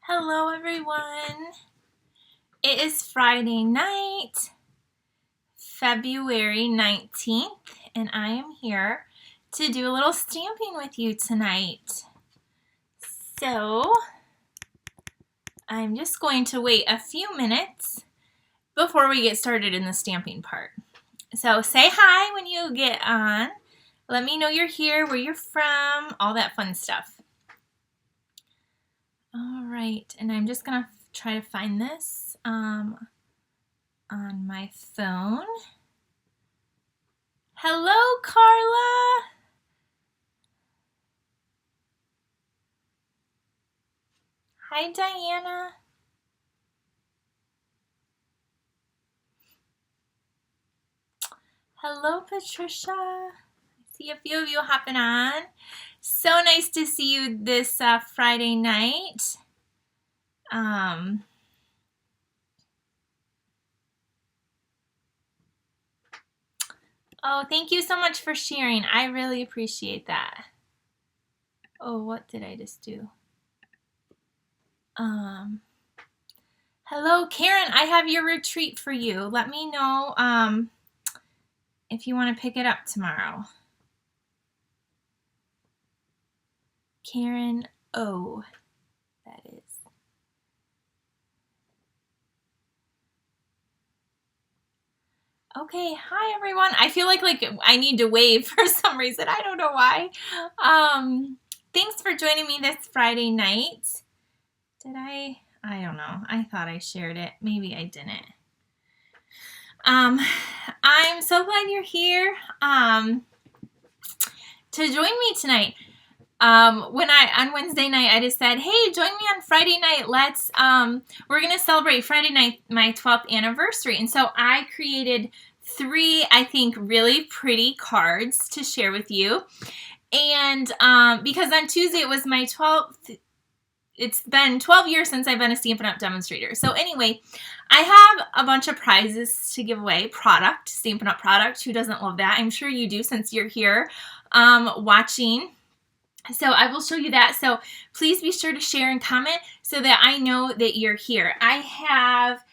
Hello everyone. It is Friday night, February 19th, and I am here to do a little stamping with you tonight. So, I'm just going to wait a few minutes before we get started in the stamping part. So, say hi when you get on. Let me know you're here, where you're from, all that fun stuff. All right, and I'm just gonna try to find this on my phone. Hello, Carla. Hi, Diana. Hello, Patricia. I see a few of you hopping on. So nice to see you this Friday night. Oh, thank you so much for sharing. I really appreciate that. Oh, what did I just do? Hello, Karen. I have your retreat for you. Let me know if you want to pick it up tomorrow. Karen O. That is. Okay, hi everyone. I feel like I need to wave for some reason. I don't know why. Thanks for joining me this Friday night. Did I don't know. I thought I shared it. Maybe I didn't. I'm so glad you're here to join me tonight. On Wednesday night, I just said, hey, join me on Friday night. We're going to celebrate Friday night, my 12th anniversary. And so I created 3, I think, really pretty cards to share with you. And because on Tuesday it was my 12th, it's been 12 years since I've been a Stampin' Up! Demonstrator. So anyway, I have a bunch of prizes to give away. Stampin' Up! Product. Who doesn't love that? I'm sure you do since you're here watching. So I will show you that. So please be sure to share and comment so that I know that you're here. I have,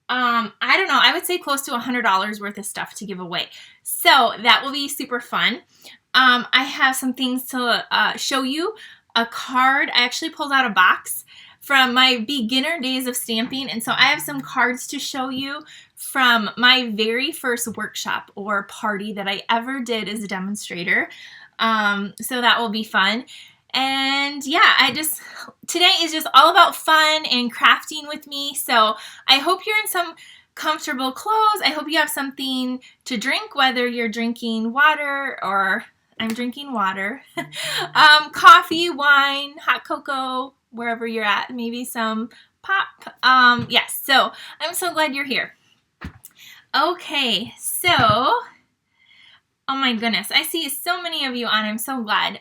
I don't know, I would say close to $100 worth of stuff to give away. So that will be super fun. I have some things to show you. A card. I actually pulled out a box from my beginner days of stamping. And so I have some cards to show you from my very first workshop or party that I ever did as a demonstrator. So that will be fun. And yeah, today is just all about fun and crafting with me. So I hope you're in some comfortable clothes. I hope you have something to drink, whether you're drinking water or I'm drinking water, coffee, wine, hot cocoa, wherever you're at, maybe some pop. Yes, so I'm so glad you're here. Okay, so, oh my goodness, I see so many of you on. I'm so glad.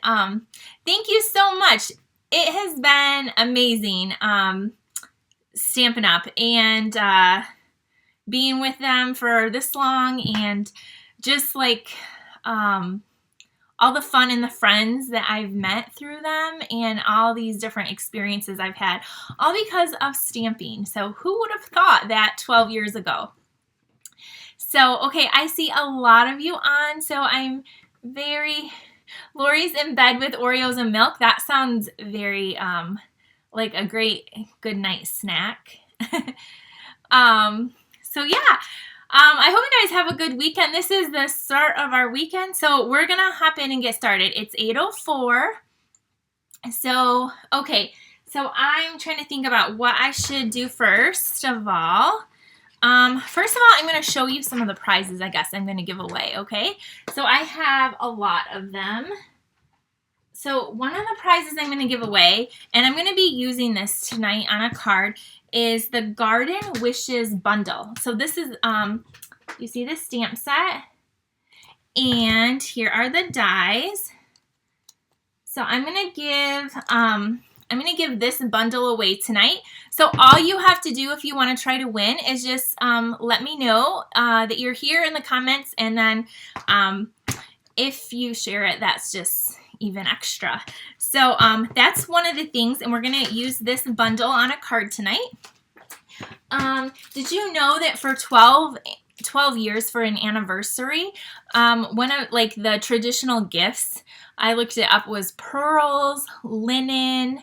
Thank you so much. It has been amazing Stampin' Up! And being with them for this long and just like all the fun and the friends that I've met through them and all these different experiences I've had, all because of stamping. So who would have thought that 12 years ago? So, okay, I see a lot of you on. So Lori's in bed with Oreos and milk. That sounds very like a good night snack. So yeah. I hope you guys have a good weekend. This is the start of our weekend, so we're going to hop in and get started. It's 8:04. So, okay, so I'm trying to think about what I should do first of all. First of all, I'm going to show you some of the prizes I guess I'm going to give away, okay? So I have a lot of them. So one of the prizes I'm going to give away, and I'm going to be using this tonight on a card, is the Garden Wishes Bundle. So this is, you see the stamp set, and here are the dies. So I'm going to give this bundle away tonight. So all you have to do if you want to try to win is just let me know that you're here in the comments, and then if you share it, that's just even extra. So that's one of the things, and we're going to use this bundle on a card tonight. Did you know that for 12 years for an anniversary, one of like the traditional gifts, I looked it up, was pearls, linen.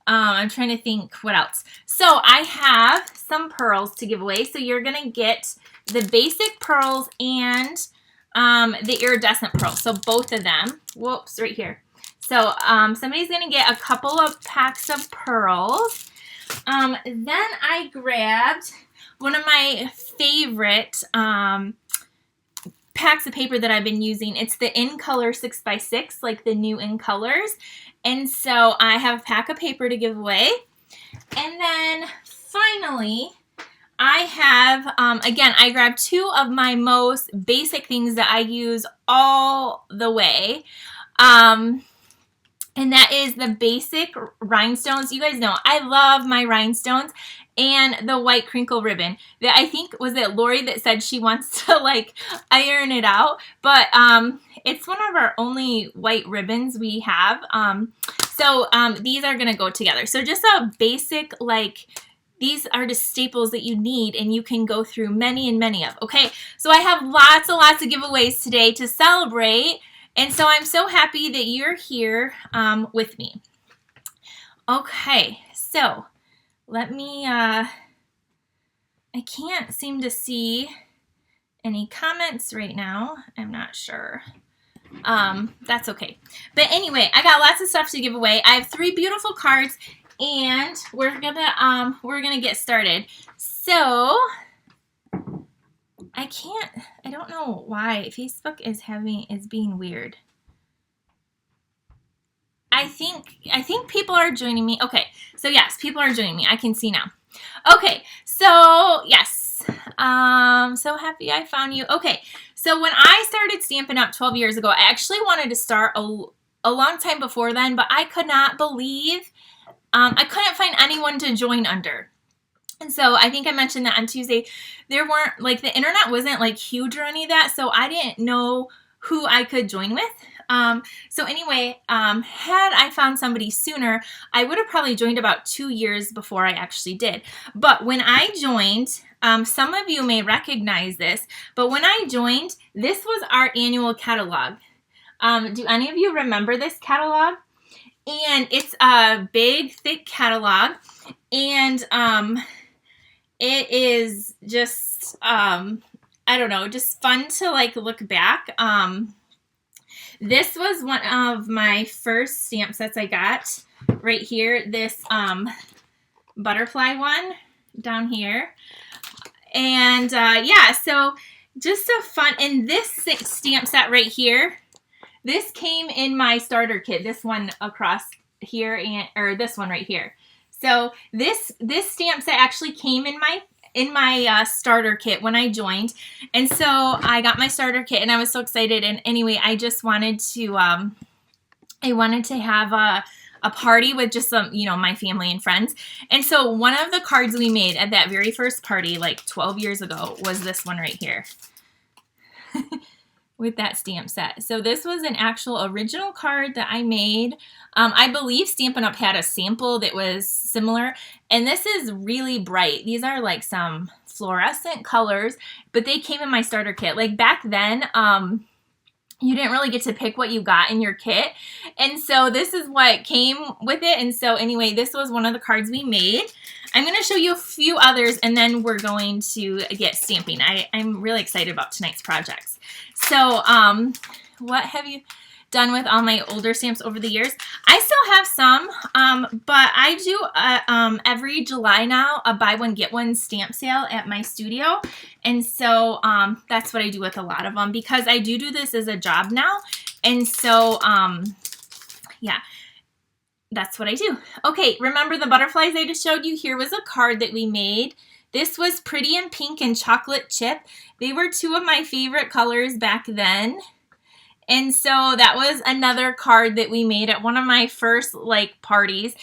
I'm trying to think what else. So I have some pearls to give away. So you're going to get the basic pearls and the iridescent pearls. So both of them. Whoops, right here. So somebody's going to get a couple of packs of pearls. Then I grabbed one of my favorite packs of paper that I've been using. It's the In Color 6x6, like the new In Colors. And so I have a pack of paper to give away. And then finally, I have, again, I grabbed two of my most basic things that I use all the way. And that is the basic rhinestones. You guys know I love my rhinestones and the white crinkle ribbon. That I think, was it Lori that said she wants to like iron it out? But it's one of our only white ribbons we have. So these are going to go together. So just a basic, like, these are just staples that you need and you can go through many and many of. Okay, so I have lots and lots of giveaways today to celebrate. And so I'm so happy that you're here with me. Okay, so let me, I can't seem to see any comments right now. I'm not sure. That's okay. But anyway, I got lots of stuff to give away. I have 3 beautiful cards and we're gonna get started. So I don't know why Facebook is being weird. I think people are joining me. Okay, so yes, people are joining me. I can see now. Okay, so yes, so happy I found you. Okay, so when I started Stampin' Up 12 years ago, I actually wanted to start a long time before then, but I could not believe, I couldn't find anyone to join under. And so I think I mentioned that on Tuesday, there weren't, like, the internet wasn't like huge or any of that, so I didn't know who I could join with. So anyway, had I found somebody sooner, I would have probably joined about 2 years before I actually did. But when I joined, some of you may recognize this, but when I joined, this was our annual catalog. Do any of you remember this catalog? And it's a big, thick catalog, and it is just, I don't know, just fun to like look back. This was one of my first stamp sets I got right here. This butterfly one down here. And yeah, so just a fun, and this stamp set right here, this came in my starter kit. This one across here, or this one right here. So this stamp set actually came in my starter kit when I joined, and so I got my starter kit and I was so excited. And anyway, I just wanted to have a party with just some, you know, my family and friends. And so one of the cards we made at that very first party, like 12 years ago, was this one right here. With that stamp set. So this was an actual original card that I made. I believe Stampin' Up! Had a sample that was similar, and this is really bright. These are like some fluorescent colors, but they came in my starter kit. Like back then, you didn't really get to pick what you got in your kit, and so this is what came with it. And so anyway, this was one of the cards we made. I'm going to show you a few others, and then we're going to get stamping. I'm really excited about tonight's projects. So, what have you done with all my older stamps over the years? I still have some, but I do every July now a buy one get one stamp sale at my studio, and so that's what I do with a lot of them because I do this as a job now, and so yeah. That's what I do. Okay, remember the butterflies I just showed you? Here was a card that we made. This was Pretty in Pink and Chocolate Chip. They were 2 of my favorite colors back then. And so that was another card that we made at one of my first like parties.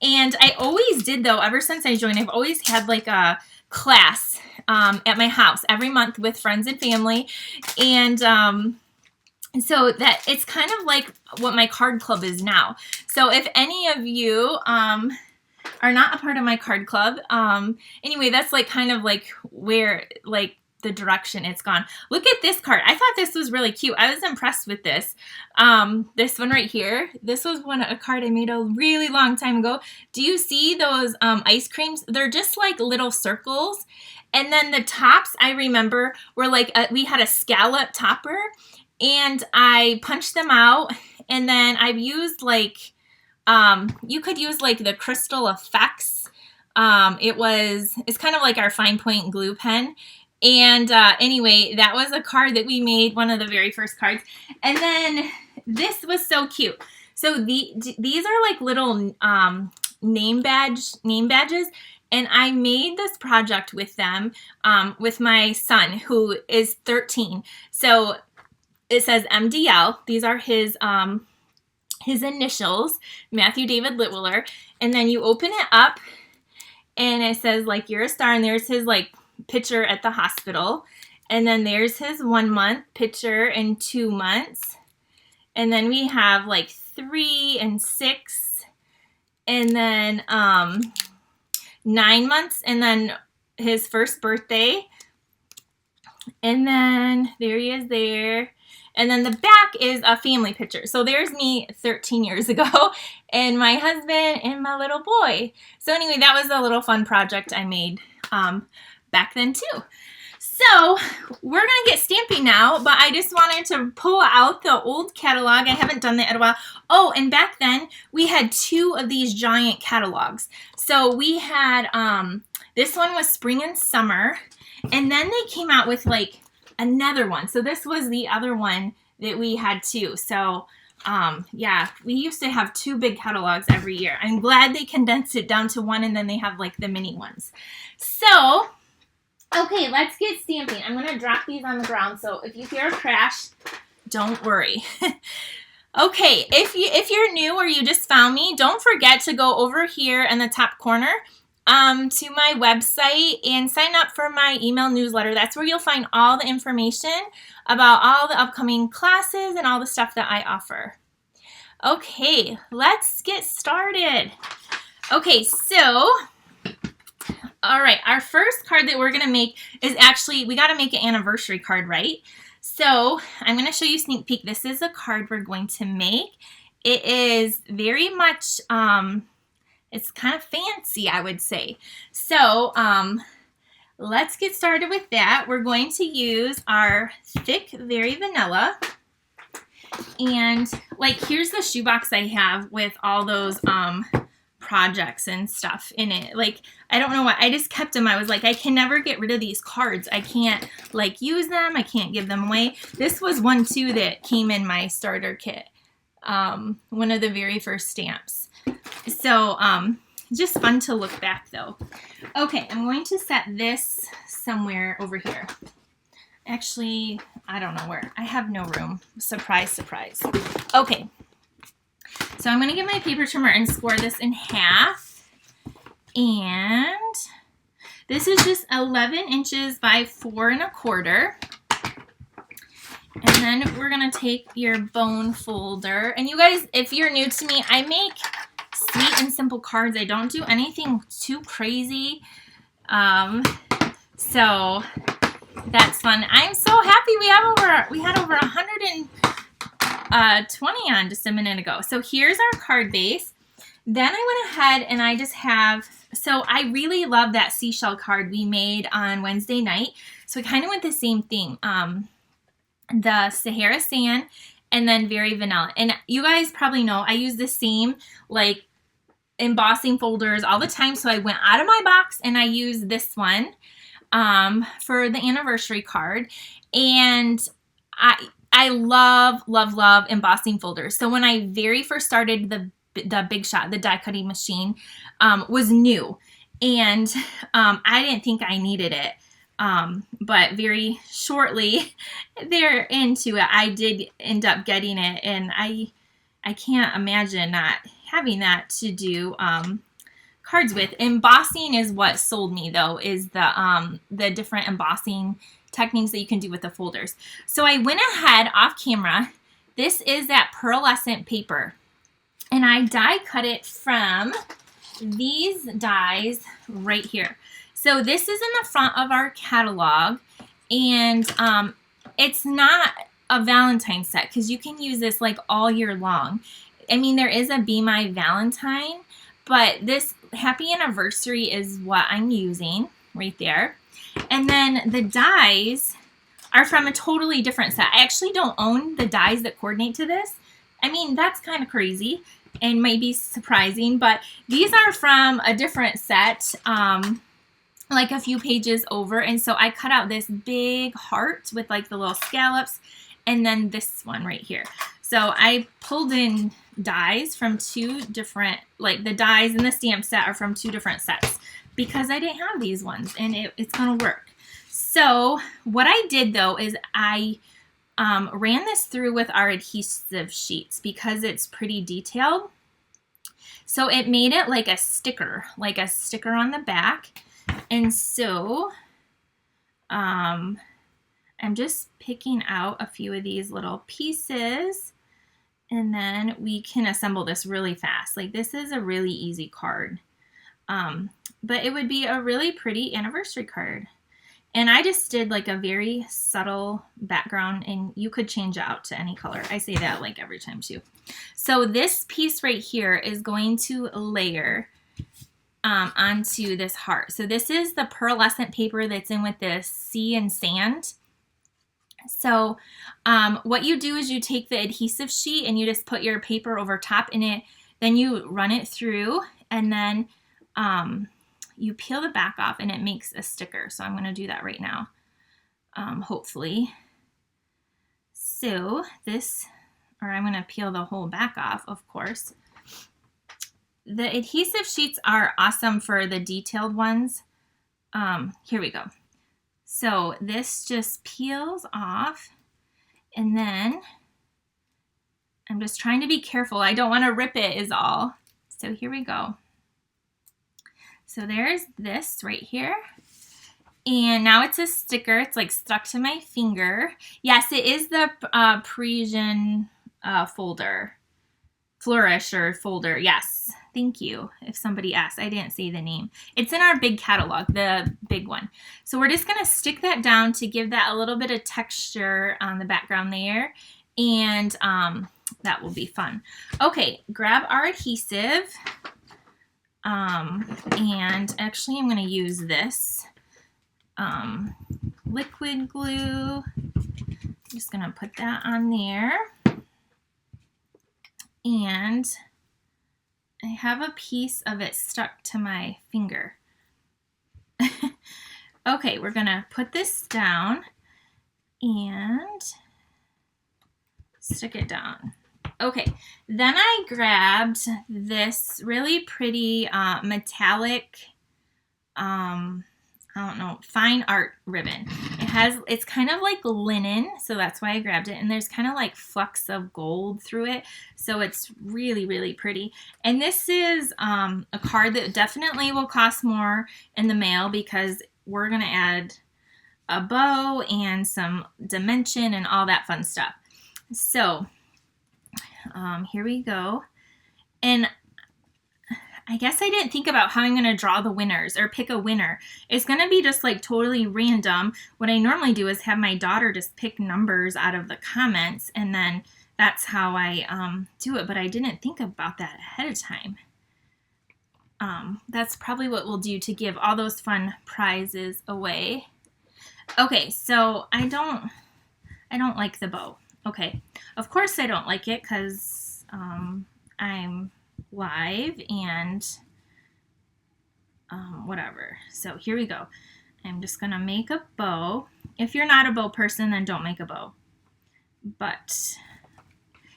And I always did though, ever since I joined, I've always had like a class at my house every month with friends and family. And so that it's kind of like what my card club is now. So if any of you are not a part of my card club, anyway, that's like kind of like where like the direction it's gone. Look at this card. I thought this was really cute. I was impressed with this. This one right here. This was a card I made a really long time ago. Do you see those ice creams? They're just like little circles. And then the tops, I remember, were like, we had a scallop topper. And I punched them out. And then I've used like, you could use like the Crystal Effects. It's kind of like our fine point glue pen. And anyway, that was a card that we made, one of the very first cards. And then this was so cute. So these are like little name badges. And I made this project with them, with my son, who is 13. So it says MDL. These are his initials, Matthew David Litwiller. And then you open it up, and it says like you're a star, and there's his like picture at the hospital, and then there's his 1 month picture and 2 months, and then we have like 3 and 6, and then 9 months, and then his first birthday, and then there he is there. And then the back is a family picture. So there's me 13 years ago and my husband and my little boy. So anyway, that was a little fun project I made back then too. So we're going to get stamping now, but I just wanted to pull out the old catalog. I haven't done that in a while. Oh, and back then we had 2 of these giant catalogs. So we had, this one was spring and summer, and then they came out with like another one. So this was the other one that we had too. So yeah, we used to have 2 big catalogs every year. I'm glad they condensed it down to 1, and then they have like the mini ones. So, okay, let's get stamping. I'm going to drop these on the ground. So if you hear a crash, don't worry. Okay, if you're new or you just found me, don't forget to go over here in the top corner to my website and sign up for my email newsletter. That's where you'll find all the information about all the upcoming classes and all the stuff that I offer. Okay, let's get started. Okay, so, all right, our first card that we're going to make is actually, we got to make an anniversary card, right? So I'm going to show you a sneak peek. This is a card we're going to make. It is very much, it's kind of fancy, I would say. So let's get started with that. We're going to use our thick Very Vanilla. And like, here's the shoebox I have with all those projects and stuff in it. Like, I don't know why. I just kept them. I was like, I can never get rid of these cards. I can't like use them. I can't give them away. This was one too that came in my starter kit. One of the very first stamps. So, just fun to look back though. Okay, I'm going to set this somewhere over here. Actually, I don't know where. I have no room. Surprise, surprise. Okay. So I'm going to get my paper trimmer and score this in half. And this is just 11 inches by 4 1/4. And then we're going to take your bone folder. And you guys, if you're new to me, I make sweet and simple cards. I don't do anything too crazy. So that's fun. I'm so happy we had over 120 on just a minute ago. So here's our card base. Then I went ahead and I just have, so I really love that seashell card we made on Wednesday night. So I kind of went the same thing. The Sahara Sand and then Very Vanilla. And you guys probably know I use the same like embossing folders all the time. So I went out of my box and I used this one for the anniversary card. And I love, love, love embossing folders. So when I very first started the Big Shot, the die cutting machine, was new. And I didn't think I needed it. But very shortly there into it, I did end up getting it. And I can't imagine not having that to do cards with. Embossing is what sold me though, is the different embossing techniques that you can do with the folders. So I went ahead off camera This is that pearlescent paper. And I die cut it from these dies right here. So this is in the front of our catalog, and it's not a Valentine set because you can use this like all year long. I mean, there is a Be My Valentine, but this Happy Anniversary is what I'm using right there. And then the dies are from a totally different set. I actually don't own the dies that coordinate to this. I mean, that's kind of crazy and might be surprising, but these are from a different set, like a few pages over. And so I cut out this big heart with like the little scallops, and then this one right here. So I pulled in dies from two different, like the dies and the stamp set are from two different sets because I didn't have these ones, and it's gonna work. So what I did though is I ran this through with our adhesive sheets because it's pretty detailed. So it made it like a sticker on the back. And so I'm just picking out a few of these little pieces, and then we can assemble this really fast. Like, this is a really easy card, but it would be a really pretty anniversary card. And I just did like a very subtle background, and you could change it out to any color. I say that like every time too. So this piece right here is going to layer onto this heart. So this is the pearlescent paper that's in with the sea and sand. So what you do is you take the adhesive sheet and you just put your paper over top in it. Then you run it through, and then you peel the back off, and it makes a sticker. So I'm going to do that right now, hopefully. So this, or I'm going to peel the whole back off, of course. The adhesive sheets are awesome for the detailed ones. Here we go. So this just peels off, and then I'm just trying to be careful. I don't want to rip it is all. So here we go. So there's this right here. And now it's a sticker. It's like stuck to my finger. Yes, it is the Parisian folder. Flourish or folder. Yes. Thank you. If somebody asked, I didn't say the name. It's in our big catalog, the big one. So we're just going to stick that down to give that a little bit of texture on the background there. And that will be fun. Okay, grab our adhesive. And actually I'm going to use this liquid glue. I'm just going to put that on there. And I have a piece of it stuck to my finger. Okay, we're going to put this down and stick it down. Okay, then I grabbed this really pretty metallic, I don't know, fine art ribbon. It's kind of like linen, so that's why I grabbed it. And there's kind of like flecks of gold through it, so it's really, really pretty. And this is a card that definitely will cost more in the mail because we're gonna add a bow and some dimension and all that fun stuff. So here we go. And I guess I didn't think about how I'm going to draw the winners or pick a winner. It's going to be just like totally random. What I normally do is have my daughter just pick numbers out of the comments, and then that's how I do it. But I didn't think about that ahead of time. That's probably what we'll do to give all those fun prizes away. Okay, so I don't like the bow. Okay, of course I don't like it because I'm live and whatever. So here we go. I'm just gonna make a bow. If you're not a bow person, then don't make a bow. But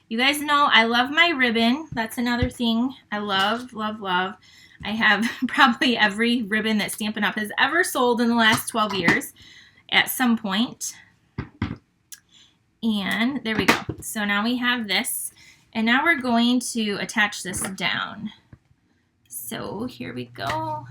you guys know I love my ribbon. That's another thing I love, love, love. I have probably every ribbon that Stampin' Up! Has ever sold in the last 12 years at some point. And there we go. So now we have this. And now we're going to attach this down. So here we go.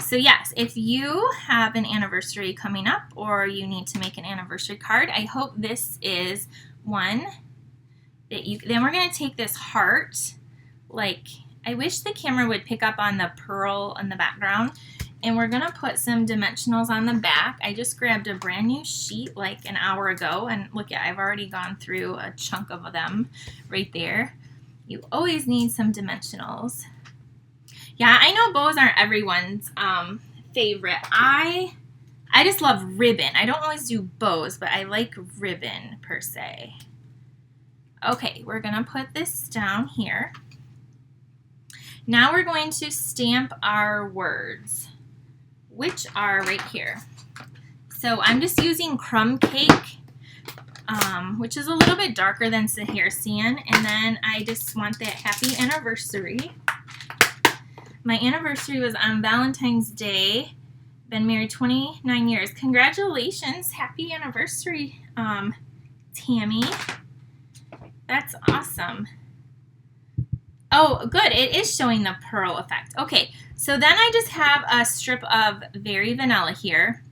So yes, if you have an anniversary coming up or you need to make an anniversary card, I hope this is one that you, then we're going to take this heart, like, I wish the camera would pick up on the pearl in the background, and we're going to put some dimensionals on the back. I just grabbed a brand new sheet like an hour ago, and look at, I've already gone through a chunk of them right there. You always need some dimensionals. Yeah, I know bows aren't everyone's favorite. I just love ribbon. I don't always do bows, but I like ribbon per se. Okay, we're going to put this down here. Now we're going to stamp our words, which are right here. So I'm just using crumb cake, which is a little bit darker than Sahara Sand, and then I just want that happy anniversary. My anniversary was on Valentine's Day. Been married 29 years. Congratulations. Happy anniversary, Tammy. That's awesome. Oh, good. It is showing the pearl effect. Okay, so then I just have a strip of Very Vanilla here.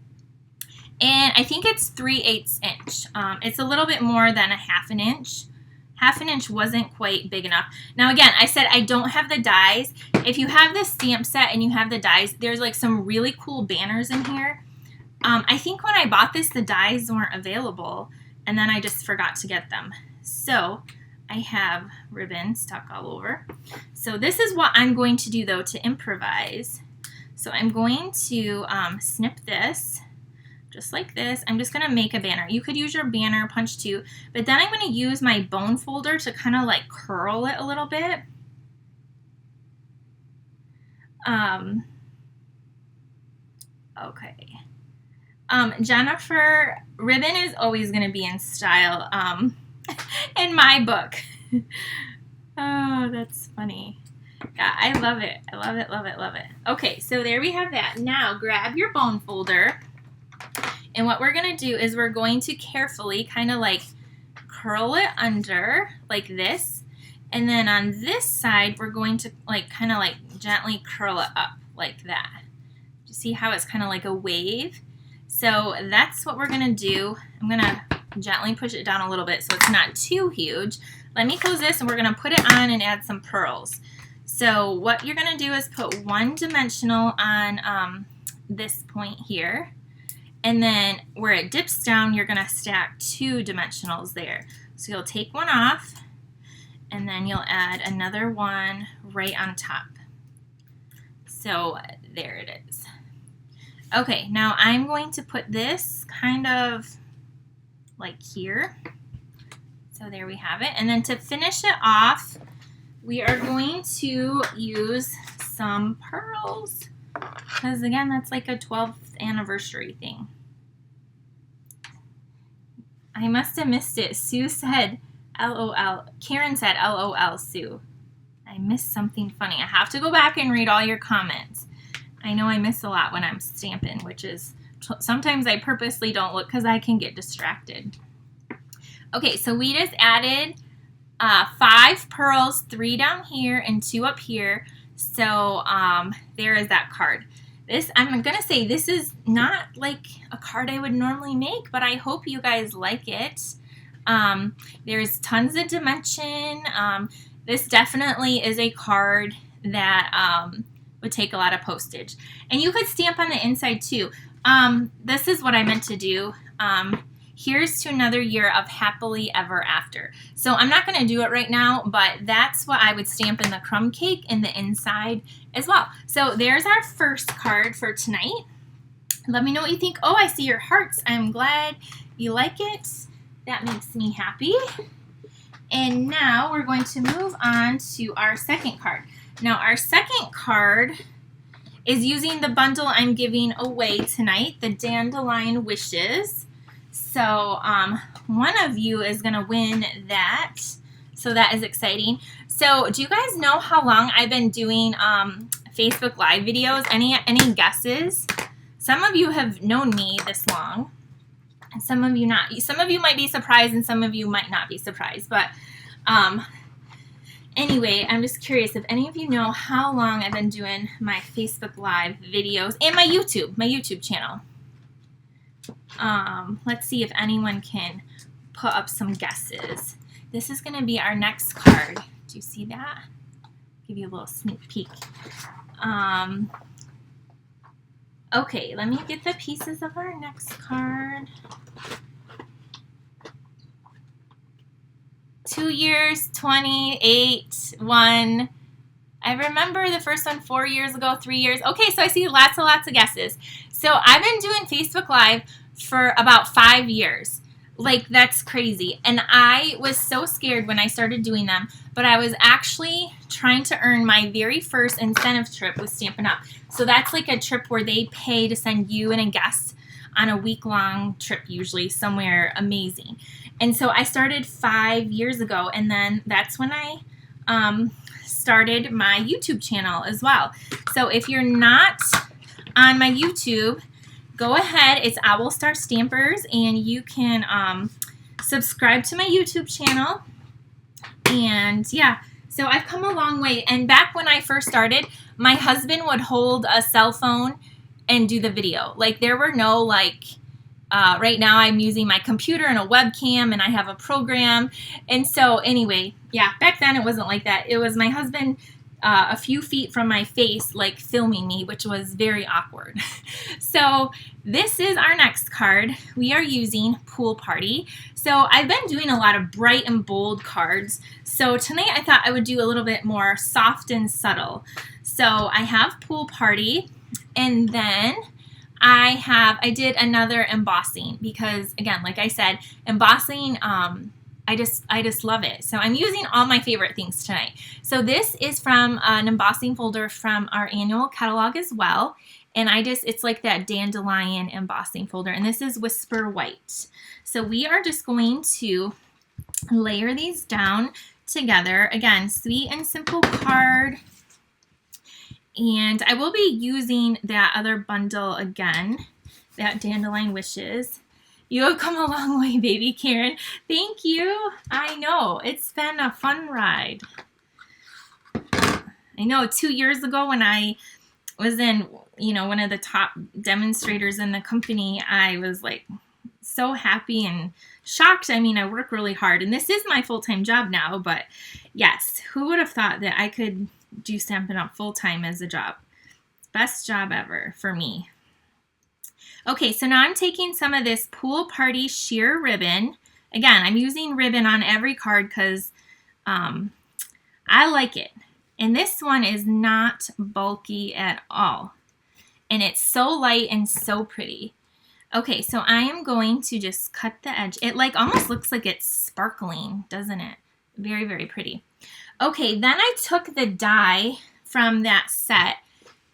And I think it's 3/8 inch. It's a little bit more than a 1/2 inch. 1/2 inch wasn't quite big enough. Now again, I said I don't have the dies. If you have this stamp set and you have the dies, there's like some really cool banners in here. I think when I bought this, the dies weren't available, and then I just forgot to get them. So I have ribbon stuck all over. So this is what I'm going to do though to improvise. So I'm going to snip this just like this. I'm just going to make a banner. You could use your banner punch too, but then I'm going to use my bone folder to kind of like curl it a little bit. Okay. Jennifer, ribbon is always going to be in style in my book. Oh, that's funny. Yeah, I love it. I love it, love it, love it. Okay, so there we have that. Now grab your bone folder, and what we're going to do is we're going to carefully kind of like curl it under like this, and then on this side we're going to like kind of like gently curl it up like that. You see how it's kind of like a wave? So that's what we're going to do. I'm going to gently push it down a little bit so it's not too huge. Let me close this, and we're going to put it on and add some pearls. So what you're going to do is put one dimensional on this point here, and then where it dips down, you're going to stack 2 dimensionals there. So you'll take one off, and then you'll add another one right on top. So there it is. Okay, now I'm going to put this kind of like here. So there we have it. And then to finish it off, we are going to use some pearls, because again, that's like a 12th anniversary thing. I must have missed it. Sue said LOL. Karen said LOL, Sue. I missed something funny. I have to go back and read all your comments. I know I miss a lot when I'm stamping, which is sometimes I purposely don't look because I can get distracted. Okay, so we just added 5 pearls, 3 down here and 2 up here. So there is that card. This, I'm going to say this is not like a card I would normally make, but I hope you guys like it. There's tons of dimension. This definitely is a card that would take a lot of postage. And you could stamp on the inside too. This is what I meant to do. Here's to another year of happily ever after. So I'm not going to do it right now, but that's what I would stamp in the crumb cake in the inside as well. So there's our first card for tonight. Let me know what you think. Oh, I see your hearts. I'm glad you like it. That makes me happy. And now we're going to move on to our second card. Now our second card is using the bundle I'm giving away tonight, the Dandelion Wishes. So one of you is going to win that. So that is exciting. So do you guys know how long I've been doing Facebook Live videos? Any guesses? Some of you have known me this long, and some of you not. Some of you might be surprised, and some of you might not be surprised. But Anyway, I'm just curious if any of you know how long I've been doing my Facebook Live videos and my YouTube channel. Let's see if anyone can put up some guesses. This is going to be our next card. Do you see that? Give you a little sneak peek. Okay, let me get the pieces of our next card. 2 years, 28, 1. I remember the first one 4 years ago, 3 years. Okay, so I see lots of guesses. So I've been doing Facebook Live for about 5 years. Like, that's crazy. And I was so scared when I started doing them, but I was actually trying to earn my very first incentive trip with Stampin' Up. So that's like a trip where they pay to send you and a guest on a week-long trip, usually somewhere amazing. And so I started 5 years ago, and then that's when I started my YouTube channel as well. So if you're not on my YouTube, go ahead. It's Owl Star Stampers, and you can subscribe to my YouTube channel. And yeah, so I've come a long way. And back when I first started, my husband would hold a cell phone and do the video. Like, there were no right now I'm using my computer and a webcam, and I have a program. And so anyway, yeah, back then it wasn't like that. It was my husband a few feet from my face, like filming me, which was very awkward. So this is our next card. We are using Pool Party. So I've been doing a lot of bright and bold cards. So tonight I thought I would do a little bit more soft and subtle. So I have Pool Party, and then I did another embossing because, again, like I said, embossing, I just love it. So I'm using all my favorite things tonight. So this is from an embossing folder from our annual catalog as well. And it's like that Dandelion embossing folder. And this is Whisper White. So we are just going to layer these down together. Again, sweet and simple card. And I will be using that other bundle again, that Dandelion Wishes. You have come a long way, baby Karen. Thank you. I know. It's been a fun ride. I know 2 years ago when I was in, one of the top demonstrators in the company, I was like so happy and shocked. I mean, I work really hard, and this is my full-time job now, but yes, who would have thought that I could do Stampin' Up full-time as a job? Best job ever for me. Okay, so now I'm taking some of this Pool Party sheer ribbon. Again, I'm using ribbon on every card because I like it. And this one is not bulky at all. And it's so light and so pretty. Okay, so I am going to just cut the edge. It almost looks like it's sparkling, doesn't it? Very, very pretty. Okay, then I took the die from that set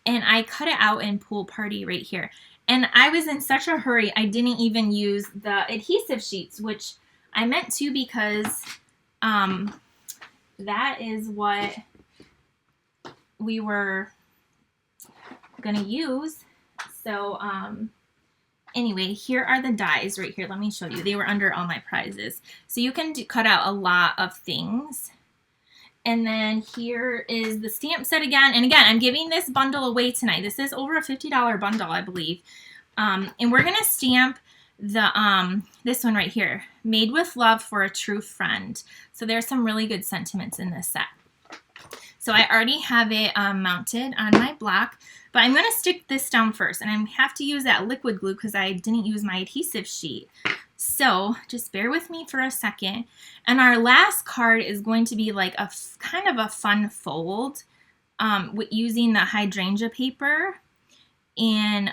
and I cut it out in Pool Party right here. And I was in such a hurry, I didn't even use the adhesive sheets, which I meant to because that is what we were going to use. So anyway, here are the dies right here. Let me show you. They were under all my prizes. So you can cut out a lot of things. And then here is the stamp set again. And again, I'm giving this bundle away tonight. This is over a $50 bundle, I believe. And we're going to stamp the this one right here, Made with Love for a True Friend. So there's some really good sentiments in this set. So I already have it mounted on my block, but I'm going to stick this down first. And I have to use that liquid glue because I didn't use my adhesive sheet. So just bear with me for a second. And our last card is going to be like a kind of a fun fold with using the Hydrangea paper. And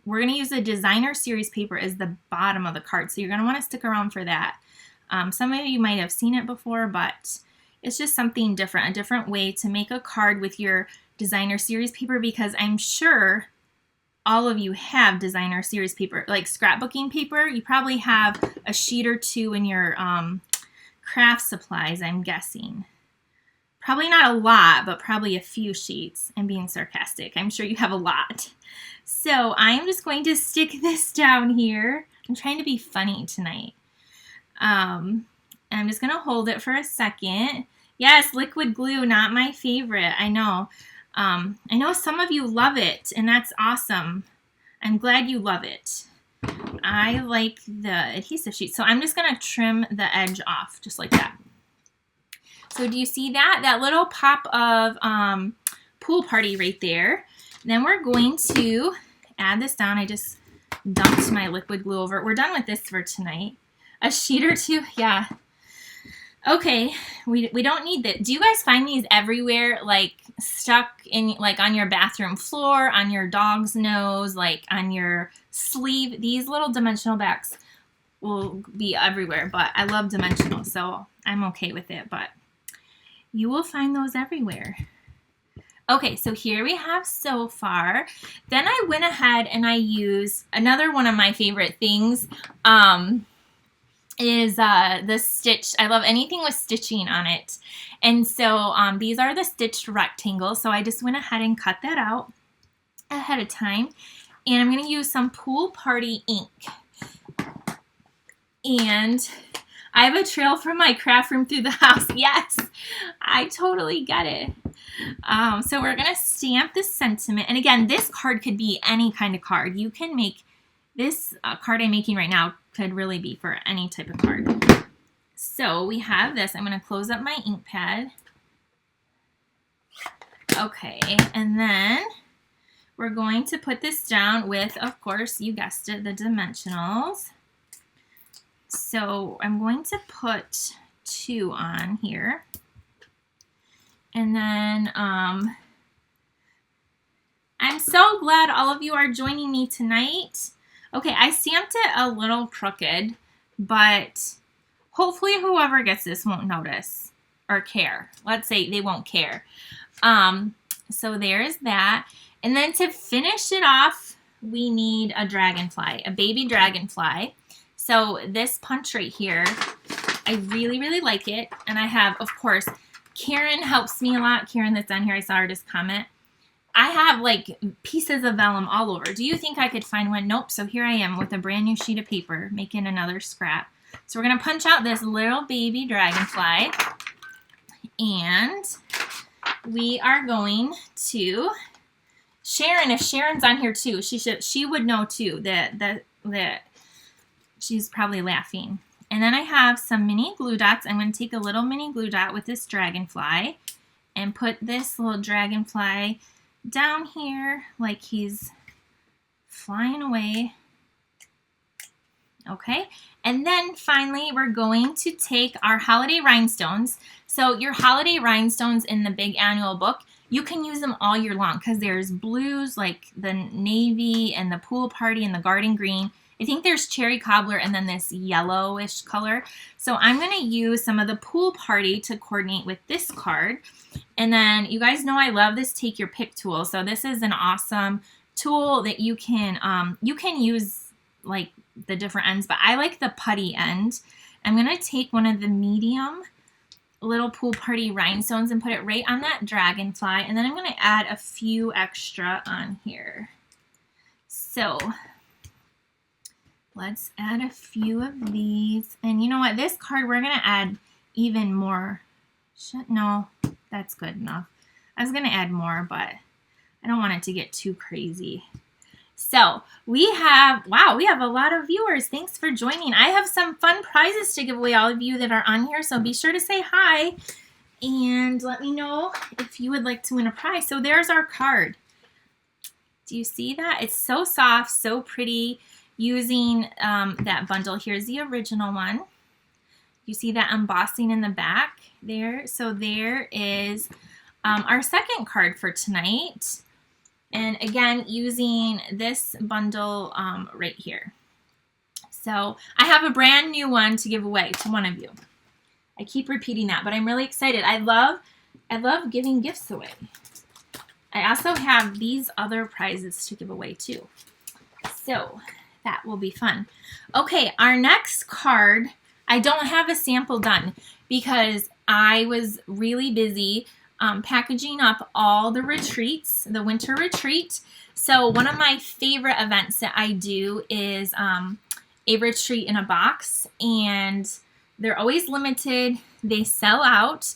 we're going to use the Designer Series paper as the bottom of the card. So you're going to want to stick around for that. Some of you might have seen it before, but it's just something different, a different way to make a card with your Designer Series paper, because I'm sure all of you have Designer Series paper, like scrapbooking paper. You probably have a sheet or two in your craft supplies, I'm guessing. Probably not a lot, but probably a few sheets. I'm being sarcastic. I'm sure you have a lot. So I am just going to stick this down here. I'm trying to be funny tonight. And I'm just going to hold it for a second. Yes, liquid glue, not my favorite. I know. I know some of you love it, and that's awesome. I'm glad you love it. I like the adhesive sheet. So I'm just going to trim the edge off just like that. So do you see that? That little pop of pool party right there. Then we're going to add this down. I just dumped my liquid glue over it. We're done with this for tonight. A sheet or two? Yeah. Okay, we don't need that. Do you guys find these everywhere, like stuck in, like on your bathroom floor, on your dog's nose, like on your sleeve? These little dimensional backs will be everywhere, but I love dimensional, so I'm okay with it, but you will find those everywhere. Okay, so here we have so far. Then I went ahead and I used another one of my favorite things, is the stitch. I love anything with stitching on it. And so these are the stitched rectangles. So I just went ahead and cut that out ahead of time. And I'm going to use some Pool Party ink. And I have a trail from my craft room through the house. Yes, I totally get it. So we're going to stamp this sentiment. And again, this card could be any kind of card. You can make this card I'm making right now could really be for any type of card. So we have this. I'm going to close up my ink pad. Okay, and then we're going to put this down with, of course, you guessed it, the dimensionals. So I'm going to put 2 on here. And then I'm so glad all of you are joining me tonight. Okay, I stamped it a little crooked, but hopefully whoever gets this won't notice or care. Let's say they won't care. So there's that. And then to finish it off, we need a dragonfly, a baby dragonfly. So this punch right here, I really, really like it. And I have, of course, Karen helps me a lot. Karen that's on here, I saw her just comment. I have like pieces of vellum all over. Do you think I could find one? Nope. So here I am with a brand new sheet of paper making another scrap. So we're going to punch out this little baby dragonfly. And we are going to, Sharon, if Sharon's on here too, she would know too that she's probably laughing. And then I have some mini glue dots. I'm going to take a little mini glue dot with this dragonfly and put this little dragonfly down here like he's flying away. Okay, and then finally we're going to take our holiday rhinestones. So your holiday rhinestones in the big annual book, you can use them all year long because there's blues like the navy and the pool party and the garden green. I think there's cherry cobbler and then this yellowish color. So I'm going to use some of the pool party to coordinate with this card. And then you guys know I love this take your pick tool. So this is an awesome tool that you can use like the different ends, but I like the putty end. I'm going to take one of the medium little pool party rhinestones and put it right on that dragonfly. And then I'm going to add a few extra on here. So let's add a few of these. And you know what? This card, we're going to add even more. No, that's good enough. I was going to add more, but I don't want it to get too crazy. So we have, wow, we have a lot of viewers. Thanks for joining. I have some fun prizes to give away, all of you that are on here. So be sure to say hi and let me know if you would like to win a prize. So there's our card. Do you see that? It's so soft, so pretty. Using that bundle. Here's the original one. You see that embossing in the back there? So there is our second card for tonight. And again, using this bundle right here. So I have a brand new one to give away to one of you. I keep repeating that, but I'm really excited. I love giving gifts away. I also have these other prizes to give away too. So that will be fun. Okay, our next card, I don't have a sample done because I was really busy packaging up all the retreats, the winter retreat. So one of my favorite events that I do is a retreat in a box, and they're always limited. They sell out,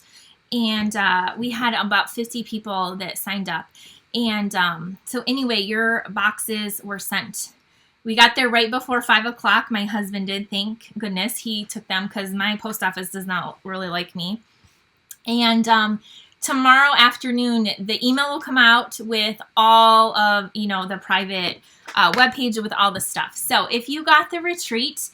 and we had about 50 people that signed up. And so anyway, your boxes were sent. We got there right before 5 o'clock. My husband did, thank goodness. He took them because my post office does not really like me. And tomorrow afternoon, the email will come out with all of, the private webpage with all the stuff. So if you got the retreat,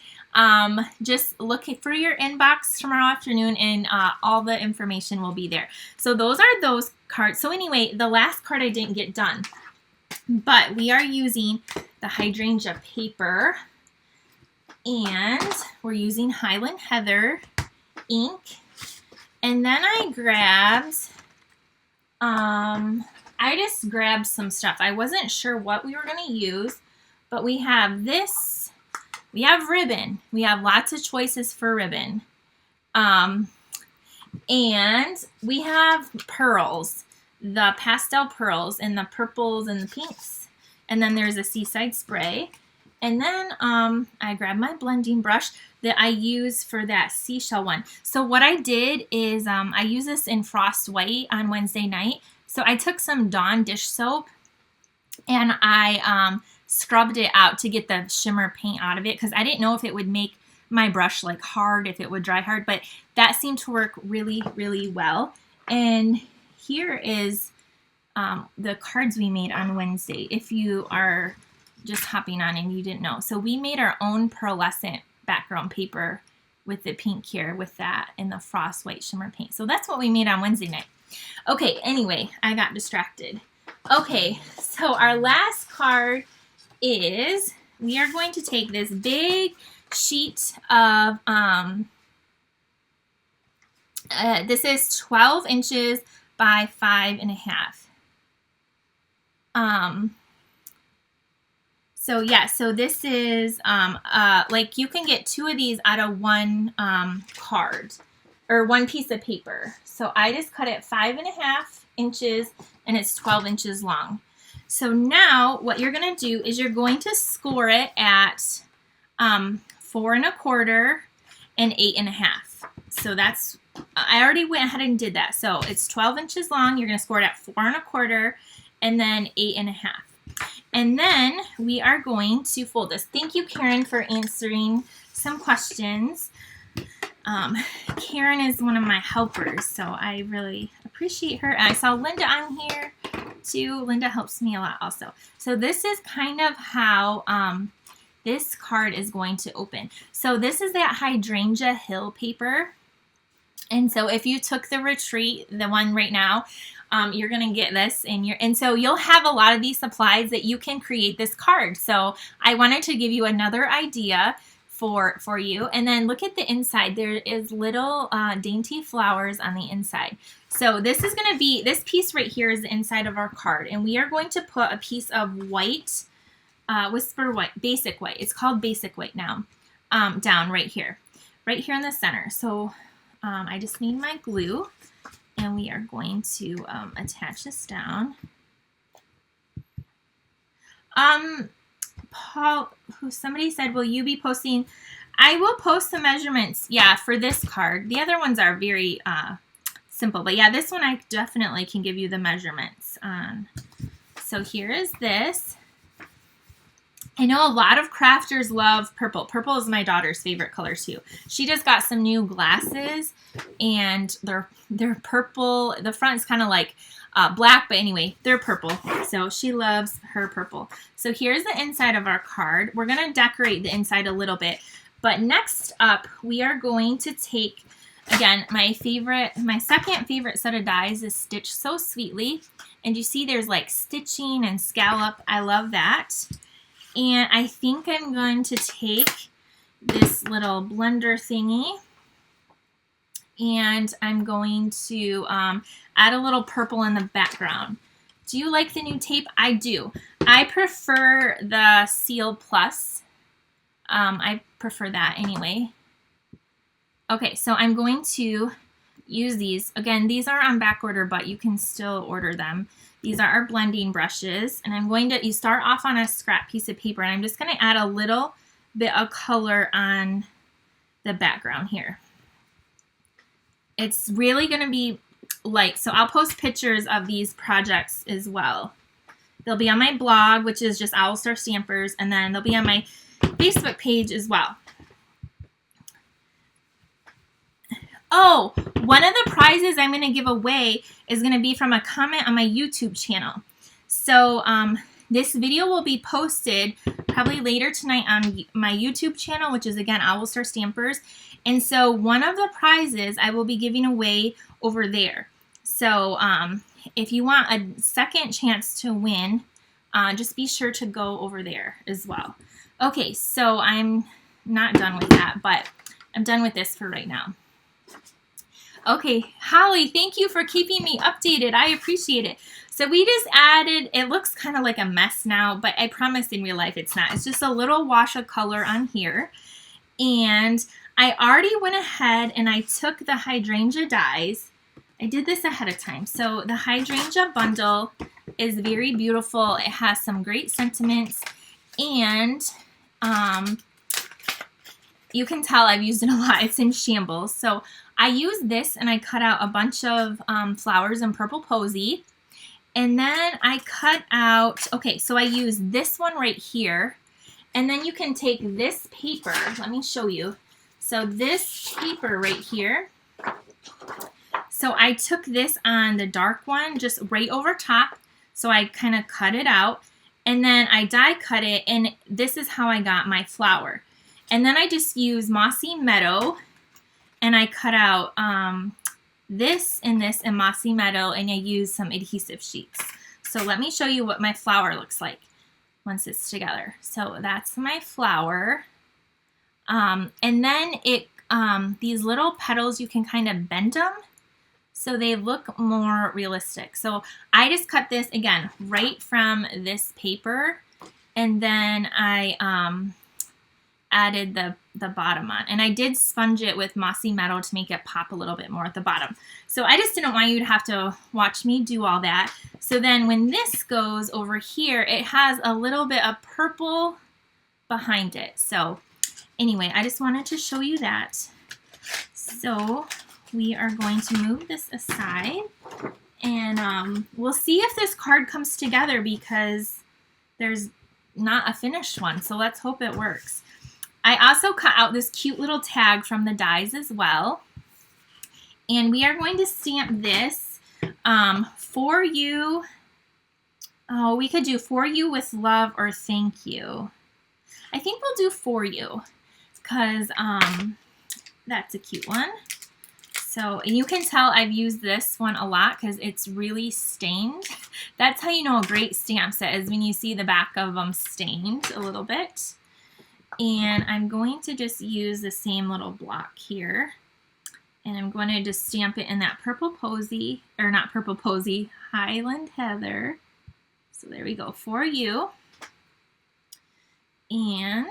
just look for your inbox tomorrow afternoon, and all the information will be there. So those are those cards. So anyway, the last card I didn't get done, but we are using the Hydrangea paper, and we're using Highland Heather ink. And then I just grabbed some stuff. I wasn't sure what we were going to use, but we have this. We have ribbon. We have lots of choices for ribbon. And we have pearls, the pastel pearls and the purples and the pinks. And then there's a seaside spray. And then I grabbed my blending brush that I use for that seashell one. So what I did is I use this in Frost White on Wednesday night. So I took some Dawn dish soap and I scrubbed it out to get the shimmer paint out of it, because I didn't know if it would make my brush like hard, if it would dry hard, but that seemed to work really, really well. And here is the cards we made on Wednesday, if you are just hopping on and you didn't know. So we made our own pearlescent background paper with the pink here with that and the Frost White shimmer paint. So that's what we made on Wednesday night. Okay, anyway, I got distracted. Okay, so our last card is, we are going to take this big sheet of, this is 12 inches by 5.5. So yeah, so this is, like you can get 2 of these out of one card or one piece of paper. So I just cut it 5.5 inches and it's 12 inches long. So now what you're going to do is you're going to score it at 4 1/4 and 8.5. So that's, I already went ahead and did that. So it's 12 inches long. You're going to score it at 4 1/4 and then 8.5. And then we are going to fold this. Thank you, Karen, for answering some questions. Karen is one of my helpers, so I really appreciate her. And I saw Linda on here too. Linda helps me a lot also. So this is kind of how this card is going to open. So this is that Hydrangea Hill paper. And so if you took the retreat, the one right now, you're going to get this and so you'll have a lot of these supplies that you can create this card. So I wanted to give you another idea for you. And then look at the inside. There is little dainty flowers on the inside. So this is going to be, this piece right here is the inside of our card. And we are going to put a piece of white, Whisper White, Basic White. It's called Basic White now, down right here in the center. So I just need my glue. And we are going to attach this down. Paul, somebody said, will you be posting? I will post the measurements, yeah, for this card. The other ones are very simple. But yeah, this one I definitely can give you the measurements on. So here is this. I know a lot of crafters love purple. Purple is my daughter's favorite color too. She just got some new glasses and they're purple. The front is kind of like black, but anyway, they're purple. So she loves her purple. So here's the inside of our card. We're going to decorate the inside a little bit. But next up, we are going to take, again, my second favorite set of dies is Stitch So Sweetly. And you see there's like stitching and scallop. I love that. And I think I'm going to take this little blender thingy and I'm going to add a little purple in the background. Do you like the new tape? I do. I prefer the Seal Plus. I prefer that anyway. Okay, so I'm going to use these. Again, these are on back order, but you can still order them. These are our blending brushes, and I'm going to, you start off on a scrap piece of paper, and I'm just going to add a little bit of color on the background here. It's really going to be like. So I'll post pictures of these projects as well. They'll be on my blog, which is just Owl Star Stampers, and then they'll be on my Facebook page as well. Oh, one of the prizes I'm going to give away is going to be from a comment on my YouTube channel. So this video will be posted probably later tonight on my YouTube channel, which is, again, Owl Star Stampers. And so one of the prizes I will be giving away over there. So if you want a second chance to win, just be sure to go over there as well. Okay, so I'm not done with that, but I'm done with this for right now. Okay, Holly, thank you for keeping me updated. I appreciate it. So we just added, it looks kind of like a mess now, but I promise in real life it's not. It's just a little wash of color on here. And I already went ahead and I took the Hydrangea dies. I did this ahead of time. So the Hydrangea bundle is very beautiful. It has some great sentiments. And you can tell I've used it a lot. It's in shambles. So I used this and I cut out a bunch of flowers in Purple Posy. And then I cut out, okay, so I used this one right here. And then you can take this paper. Let me show you. So this paper right here. So I took this on the dark one, just right over top. So I kind of cut it out. And then I die cut it. And this is how I got my flower. And then I just used Mossy Meadow. And I cut out this and Mossy Meadow, and I used some adhesive sheets. So let me show you what my flower looks like once it's together. So that's my flower. And then these little petals, you can kind of bend them so they look more realistic. So I just cut this, again, right from this paper, and then I added the bottom on. And I did sponge it with Mossy Meadow to make it pop a little bit more at the bottom. So I just didn't want you to have to watch me do all that. So then when this goes over here, it has a little bit of purple behind it. So anyway, I just wanted to show you that. So we are going to move this aside, and we'll see if this card comes together because there's not a finished one. So let's hope it works. I also cut out this cute little tag from the dies as well. And we are going to stamp this for you. Oh, we could do for you with love or thank you. I think we'll do for you because that's a cute one. So, and you can tell I've used this one a lot because it's really stained. That's how you know a great stamp set is when you see the back of them stained a little bit. And I'm going to just use the same little block here. And I'm going to just stamp it in that Purple Posy, or not Purple Posy, Highland Heather. So there we go, for you. And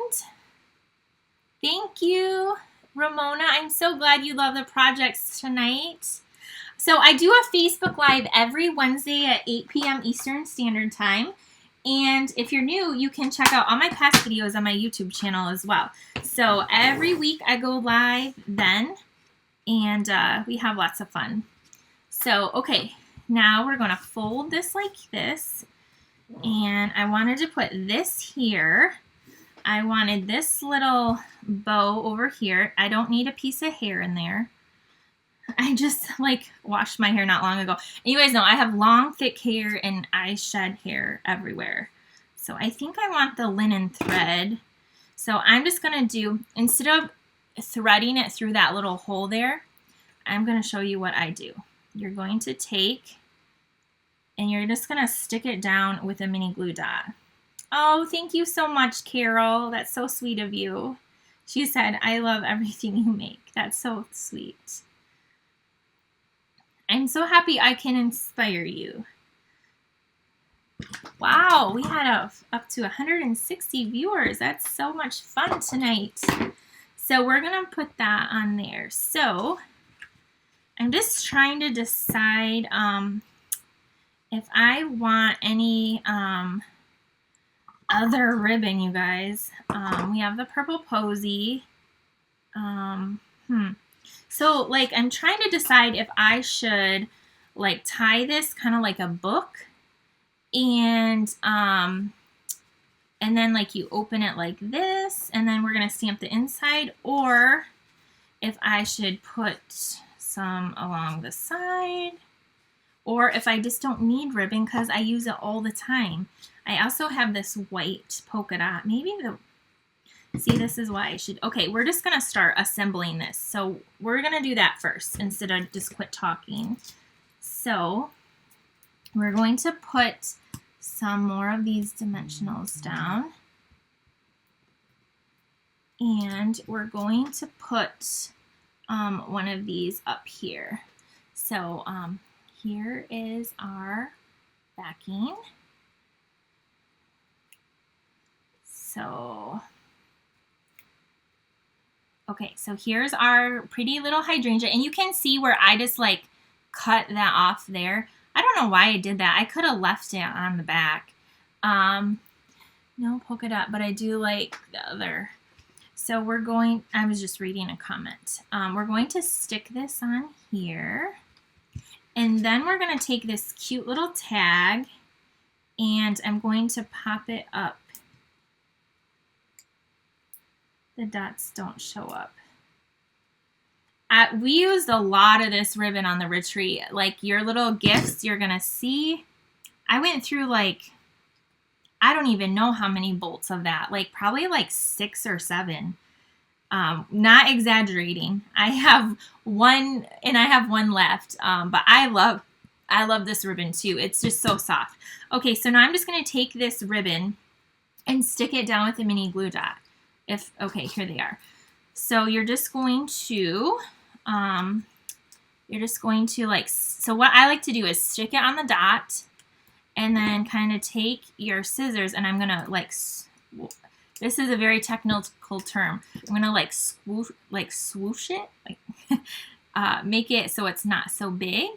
thank you, Ramona. I'm so glad you love the projects tonight. So I do a Facebook Live every Wednesday at 8 p.m. Eastern Standard Time. And if you're new, you can check out all my past videos on my YouTube channel as well. So every week I go live then, and we have lots of fun. So, okay, now we're going to fold this like this. And I wanted to put this here. I wanted this little bow over here. I don't need a piece of hair in there. I just washed my hair not long ago. And you guys know I have long, thick hair and I shed hair everywhere. So I think I want the linen thread. So I'm just going to do, instead of threading it through that little hole there, I'm going to show you what I do. You're going to take and you're just going to stick it down with a mini glue dot. Oh, thank you so much, Carol. That's so sweet of you. She said, I love everything you make. That's so sweet. I'm so happy I can inspire you. Wow, we had up to 160 viewers. That's so much fun tonight. So we're going to put that on there. So I'm just trying to decide if I want any other ribbon, you guys. We have the Purple Posy. So, I'm trying to decide if I should like tie this kind of like a book, and then like you open it like this, and then we're gonna stamp the inside, or if I should put some along the side, or if I just don't need ribbon because I use it all the time. I also have this white polka dot. Maybe see, this is why I should, okay, we're just gonna start assembling this. So we're gonna do that first instead of just quit talking. So we're going to put some more of these dimensionals down. And we're going to put one of these up here. So here is our backing. So, okay, so here's our pretty little hydrangea. And you can see where I just like cut that off there. I don't know why I did that. I could have left it on the back. No polka dot, but I do like the other. So we're going, I was just reading a comment. We're going to stick this on here. And then we're going to take this cute little tag and I'm going to pop it up. The dots don't show up. We used a lot of this ribbon on the retreat. Like your little gifts, you're going to see. I went through like, I don't even know how many bolts of that. Like probably like 6 or 7. Not exaggerating. I have one and I have one left. But I love this ribbon too. It's just so soft. Okay, so now I'm just going to take this ribbon and stick it down with a mini glue dot. Okay, here they are. So you're just going to like, so what I like to do is stick it on the dot and then kind of take your scissors and I'm going to like, this is a very technical term. I'm going to like swoosh it, like make it so it's not so big,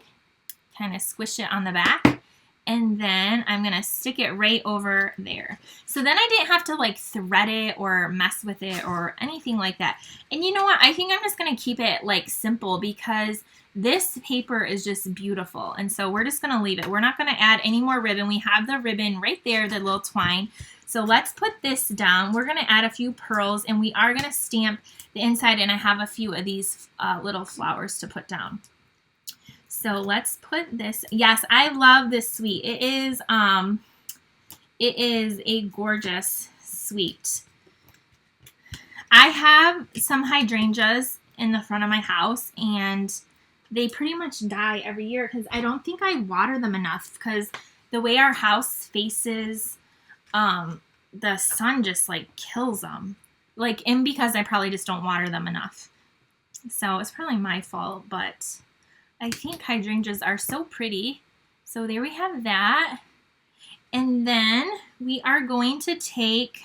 kind of squish it on the back. And then I'm going to stick it right over there. So then I didn't have to like thread it or mess with it or anything like that. And you know what? I think I'm just going to keep it like simple because this paper is just beautiful. And so we're just going to leave it. We're not going to add any more ribbon. We have the ribbon right there, the little twine. So let's put this down. We're going to add a few pearls and we are going to stamp the inside. And I have a few of these little flowers to put down. So let's put this. Yes, I love this suite. It is a gorgeous suite. I have some hydrangeas in the front of my house and they pretty much die every year because I don't think I water them enough because the way our house faces, the sun just like kills them. And because I probably just don't water them enough. So it's probably my fault, but I think hydrangeas are so pretty. So there we have that. And then we are going to take,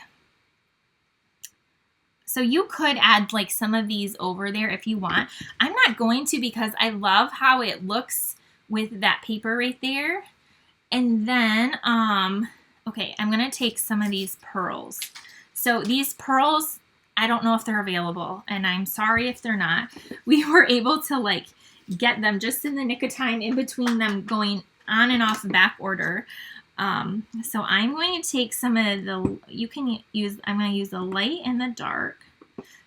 so you could add like some of these over there if you want. I'm not going to because I love how it looks with that paper right there. And then, okay, I'm going to take some of these pearls. So these pearls, I don't know if they're available and I'm sorry if they're not. We were able to like get them just in the nick of time in between them going on and off back order. So I'm going to take some of the, I'm going to use the light and the dark.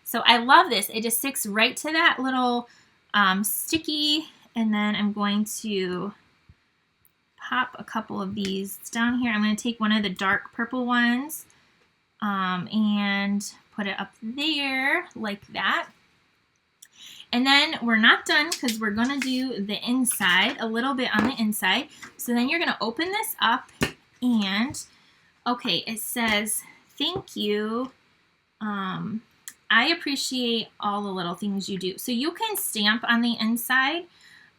So I love this. It just sticks right to that little sticky. And then I'm going to pop a couple of these down here. I'm going to take one of the dark purple ones and put it up there like that. And then we're not done because we're going to do the inside, a little bit on the inside. So then you're going to open this up and, okay, it says, thank you. I appreciate all the little things you do. So you can stamp on the inside.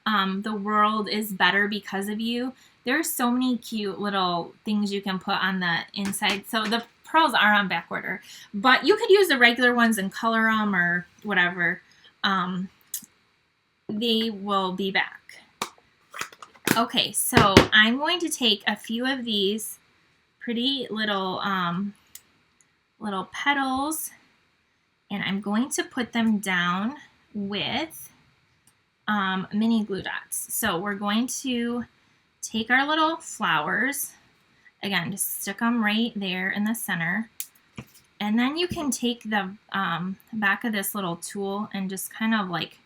The world is better because of you. There's so many cute little things you can put on the inside. So the pearls are on back order. But you could use the regular ones and color them or whatever. They will be back. Okay, so I'm going to take a few of these pretty little little petals and I'm going to put them down with mini glue dots. So we're going to take our little flowers, again, just stick them right there in the center. And then you can take the back of this little tool and just kind of like,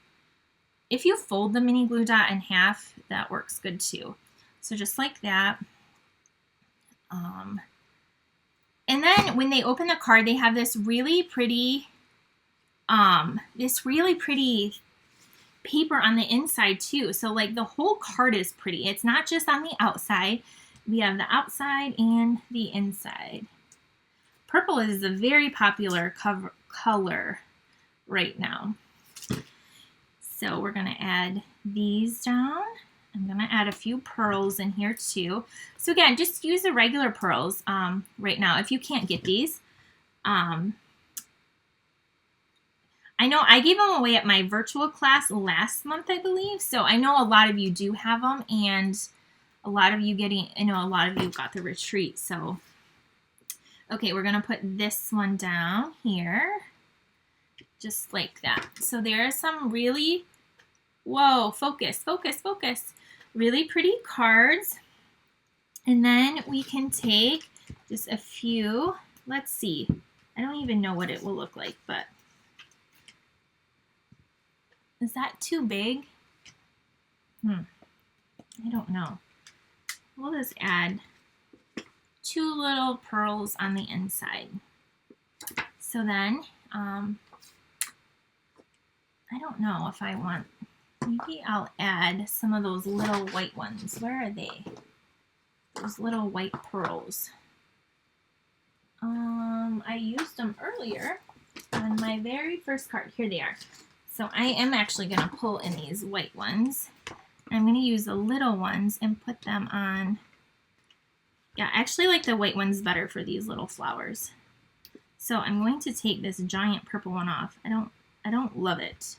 if you fold the mini glue dot in half, that works good too. So just like that. And then when they open the card, they have this really pretty paper on the inside too. So like the whole card is pretty. It's not just on the outside. We have the outside and the inside. Purple is a very popular color right now. So we're gonna add these down. I'm gonna add a few pearls in here too. So again, just use the regular pearls right now if you can't get these. I know I gave them away at my virtual class last month, I believe. So I know a lot of you do have them, and a lot of you a lot of you got the retreat. So, okay, we're gonna put this one down here, just like that. So there are some really, whoa, focus, focus, focus, really pretty cards. And then we can take just a few, let's see. I don't even know what it will look like, but is that too big? I don't know. We'll just add 2 little pearls on the inside. So then, I don't know if I want, maybe I'll add some of those little white ones. Where are they? Those little white pearls. I used them earlier on my very first card. Here they are. So I am actually going to pull in these white ones. I'm going to use the little ones and put them on. Yeah, I actually like the white ones better for these little flowers. So I'm going to take this giant purple one off. I don't love it.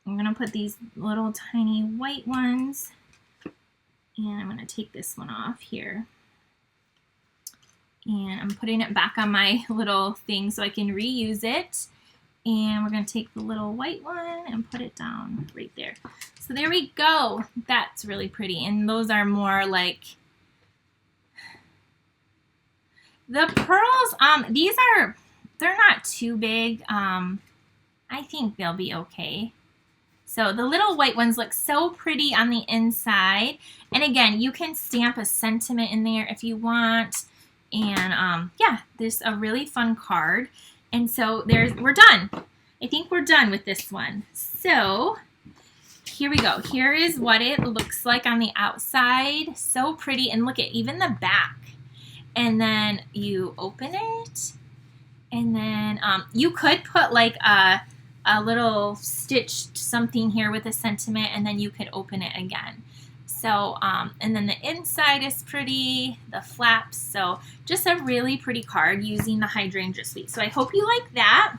I'm going to put these little tiny white ones, and I'm going to take this one off here. And I'm putting it back on my little thing so I can reuse it. And we're going to take the little white one and put it down right there. So there we go. That's really pretty. And those are more like the pearls. They're not too big. I think they'll be okay. So the little white ones look so pretty on the inside. And again, you can stamp a sentiment in there if you want. And yeah, this is a really fun card. And so we're done. I think we're done with this one. So here we go. Here is what it looks like on the outside. So pretty. And look at even the back. And then you open it. And then you could put like a little stitched something here with a sentiment, and then you could open it again. So, and then the inside is pretty, the flaps. So just a really pretty card using the Hydrangea suite. So I hope you like that.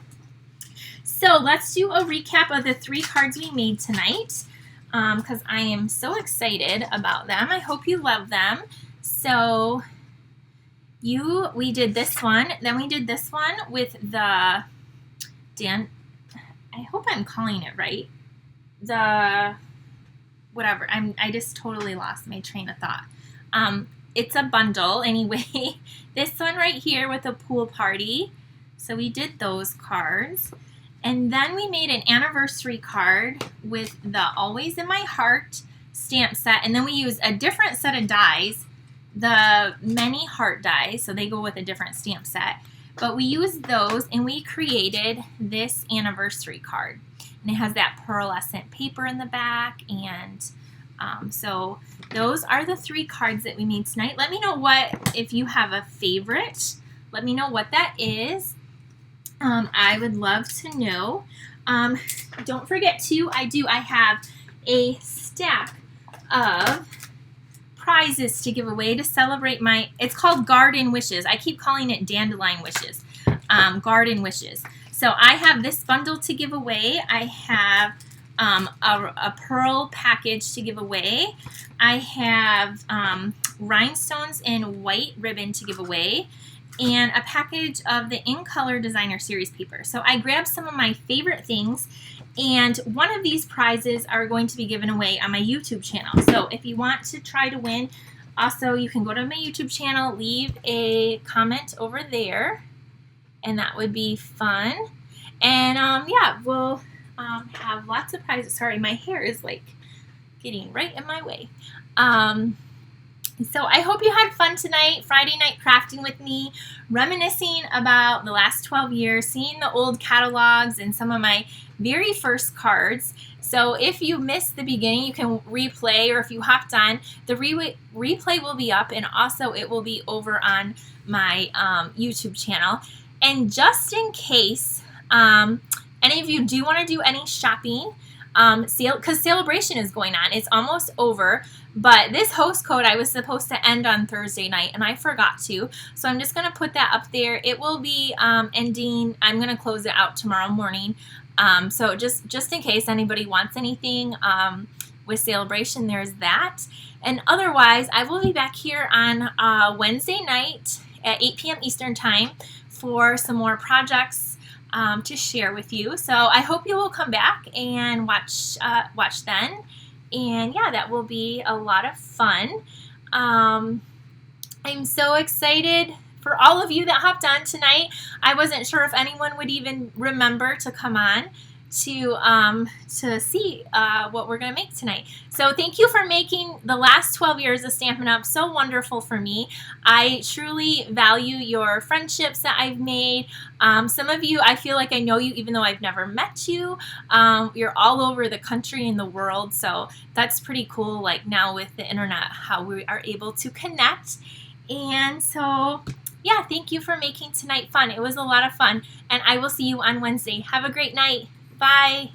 So let's do a recap of the 3 cards we made tonight, because I am so excited about them. I hope you love them. So we did this one, then we did this one with the I hope I'm calling it right. Whatever, I just totally lost my train of thought. It's a bundle anyway. This one right here with a pool party. So we did those cards. And then we made an anniversary card with the Always in My Heart stamp set. And then we used a different set of dies, the many heart dies. So they go with a different stamp set. But we used those and we created this anniversary card. And it has that pearlescent paper in the back. And so those are the 3 cards that we made tonight. Let me know if you have a favorite. Let me know what that is. I would love to know. Don't forget too, I have a stack of prizes to give away to celebrate it's called Garden Wishes. I keep calling it Dandelion Wishes. Garden Wishes. So I have this bundle to give away. I have a pearl package to give away. I have rhinestones and white ribbon to give away, and a package of the In Color Designer Series paper. So I grabbed some of my favorite things, And one of these prizes are going to be given away on my YouTube channel. So if you want to try to win, also you can go to my YouTube channel, leave a comment over there, and that would be fun. And yeah, we'll have lots of prizes. Sorry, my hair is like getting right in my way. So I hope you had fun tonight, Friday night crafting with me, reminiscing about the last 12 years, seeing the old catalogs and some of my very first cards. So if you missed the beginning, you can replay, or if you hopped on, the replay will be up, and also it will be over on my YouTube channel. And just in case any of you do want to do any shopping, because Celebration is going on, it's almost over. But this host code I was supposed to end on Thursday night, and I forgot to. So I'm just going to put that up there. It will be ending. I'm going to close it out tomorrow morning. So just in case anybody wants anything with Celebration, there's that. And otherwise, I will be back here on Wednesday night at 8 p.m. Eastern Time for some more projects to share with you. So I hope you will come back and watch then. And yeah, that will be a lot of fun. I'm so excited for all of you that hopped on tonight. I wasn't sure if anyone would even remember to come on to see what we're going to make tonight. So thank you for making the last 12 years of Stampin' Up! So wonderful for me. I truly value your friendships that I've made. Some of you, I feel like I know you even though I've never met you. You're all over the country and the world, so that's pretty cool, like now with the internet, how we are able to connect. And so yeah, thank you for making tonight fun. It was a lot of fun, and I will see you on Wednesday. Have a great night. Bye.